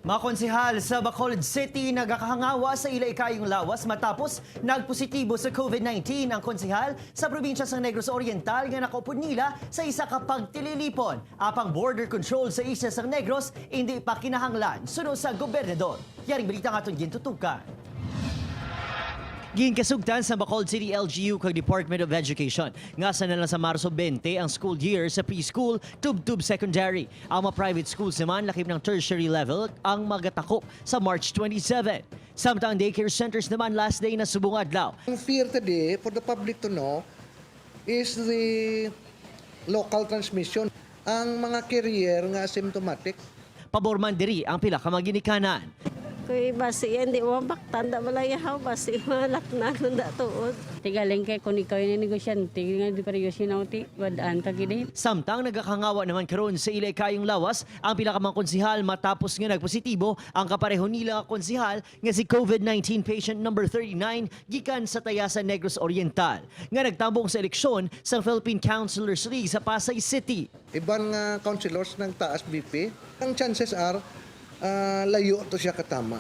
Mga konsehal sa Bacolod City nagkakahangawa sa ila-ikayong lawas matapos nagpositibo sa COVID-19 ang konsehal sa probinsya ng Negros Oriental nga nakaupod nila sa isa ka pagtililipon. Apang border control sa isla ng Negros hindi pa kinahanglan sunod sa gobernador. Yaring balita nga itong gintutukan. Ginkasugtan sa Bacolod City LGU kag Department of Education. Nga sa nalang sa Marso 20 ang school year sa preschool, tub-tub secondary. Ang mga private schools naman lakip ng tertiary level ang magatakop sa March 27. Samtang daycare centers naman last day na subong adlaw. Ang fear today for the public to know is the local transmission. Ang mga carrier nga asymptomatic. Pabor man diri ang pila ka mga ginikanan. Kay basi hindi mo baktanda malayahaw basi malak na nunda tuod. Tigaling kay kung ikaw yung negosyante, nga di pareho sinauti, wadaan ka gini. Samtang nagakangawa naman karon sa ila-ikayong lawas ang pila ka mga konsehal matapos nga nagpositibo ang kapareho nila nga konsehal nga si COVID-19 patient number 39 gikan sa Tayasan Negros Oriental nga nagtambong sa eleksyon sa Philippine Councilors League sa Pasay City. Ibang councilors ng taas BP, ang chances are layo to siya katama.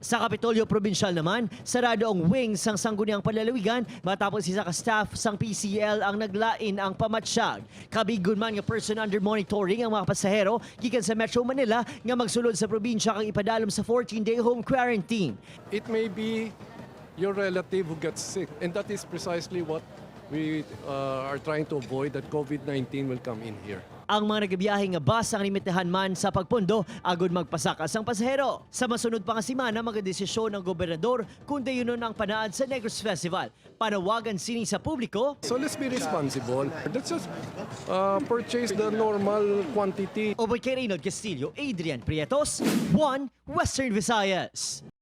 Sa Kapitolyo Provincial naman, sarado ang wing sang sangguniang palalawigan matapos isa ka staff sang PCL ang naglain ang pamatsyag. Kabigon man nga person under monitoring ang mga pasahero gikan sa Metro Manila nga magsulod sa probinsya kang ipadalom sa 14-day home quarantine. It may be your relative who gets sick, and that is precisely what we are trying to avoid, that COVID-19 will come in here. Ang mga nagabiyahe nga bus ang limitahan man sa pagpundo agud magpasakas ang pasahero. Sa masunod pa nga semana magadesisyon ng gobernador kung dayon ang panaan sa Negros Festival. Panawagan sini sa publiko. So let's be responsible. Let's just purchase the normal quantity. Oboy kay Reynald Castillo, Adrian Prietos, 1 Western Visayas.